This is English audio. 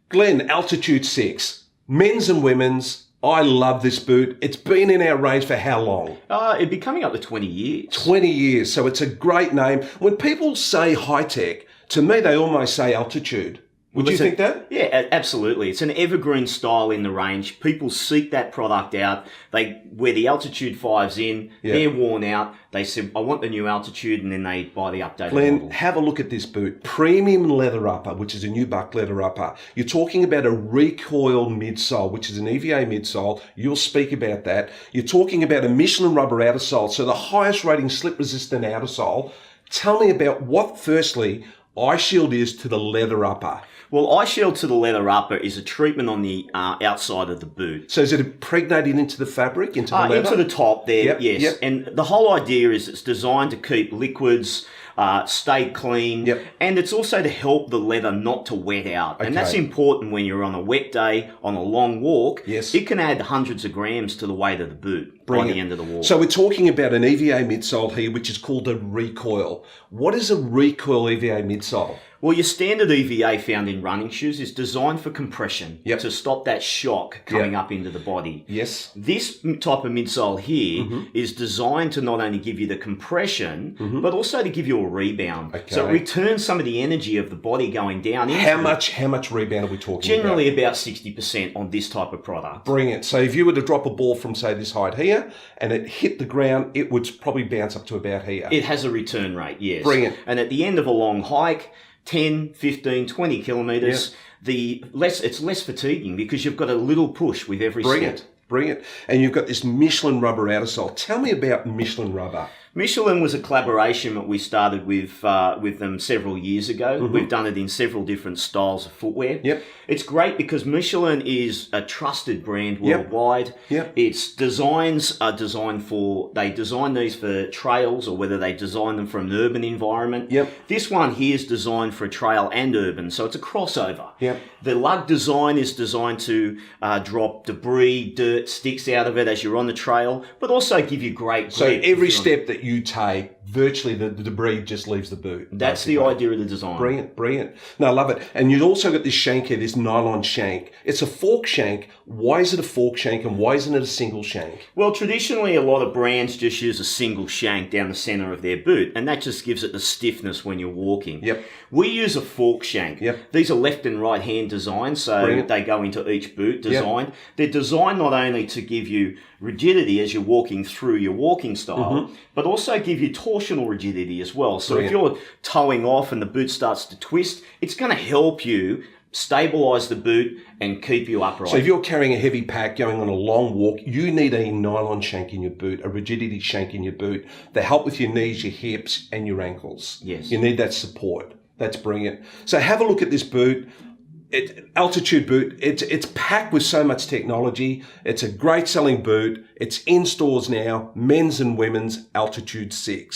Glenn, Altitude VI, men's and women's. I love this boot. It's been in our range for how long? It'd be coming up to 20 years. 20 years. So it's a great name. When people say Hi-Tec, to me, they almost say Altitude. Would you think that? Yeah, absolutely. It's an evergreen style in the range. People seek that product out. They wear the Altitude V's in. Yeah. They're worn out. They say, I want the new Altitude, and then they buy the updated model. Glenn, have a look at this boot. Premium leather upper, which is a new buck leather upper. You're talking about a recoil midsole, which is an EVA midsole. You'll speak about that. You're talking about a Michelin rubber outer sole, so the highest rating slip-resistant outer sole. Tell me about what, firstly, eye shield is to the leather upper. Well, eye shield to the leather upper is a treatment on the outside of the boot. So is it impregnated into the fabric, into the leather? Into the top there, yep, yes. Yep. And the whole idea is it's designed to keep liquids, stay clean, yep. And it's also to help the leather not to wet out. Okay. And that's important when you're on a wet day, on a long walk. Yes. It can add hundreds of grams to the weight of the boot by the end of the walk. So we're talking about an EVA midsole here, which is called a recoil. What is a recoil EVA midsole? Well, your standard EVA found in running shoes is designed for compression to stop that shock coming up into the body. Yes. This type of midsole here is designed to not only give you the compression, but also to give you a rebound. Okay. So it returns some of the energy of the body going down. How much rebound are we talking Generally about 60% on this type of product. Brilliant. So if you were to drop a ball from, say, this height here, and it hit the ground, it would probably bounce up to about here. It has a return rate, yes. Brilliant. And at the end of a long hike, 10, 15, 20 kilometres, it's less fatiguing because you've got a little push with every step. Brilliant. And you've got this Michelin rubber outer sole. Tell me about Michelin rubber. Michelin was a collaboration that we started with them several years ago. We've done it in several different styles of footwear. Yep. It's great because Michelin is a trusted brand worldwide. Yep. Its designs are designed they design these for trails or whether they design them for an urban environment. Yep. This one here is designed for a trail and urban, so it's a crossover. Yep. The lug design is designed to drop debris, dirt, sticks out of it as you're on the trail, but also give you great grip. So every step that you take, virtually the debris just leaves the boot. That's the idea of the design. Brilliant. No, I love it. And you've also got this shank here, this nylon shank. It's a fork shank. Why is it a fork shank and why isn't it a single shank? Well, traditionally a lot of brands just use a single shank down the center of their boot, and that just gives it the stiffness when you're walking. Yep. We use a fork shank. Yep. These are left and right hand designs, so they go into each boot design. Yep. They're designed not only to give you rigidity as you're walking through your walking style, but also give you torsional rigidity as well. So if you're towing off and the boot starts to twist, it's going to help you stabilize the boot and keep you upright. So if you're carrying a heavy pack going on a long walk, you need a nylon shank in your boot, a rigidity shank in your boot to help with your knees, your hips, and your ankles. Yes. You need that support. That's brilliant. So have a look at this boot. Altitude boot. It's packed with so much technology. It's a great selling boot. It's in stores now, men's and women's Altitude VI.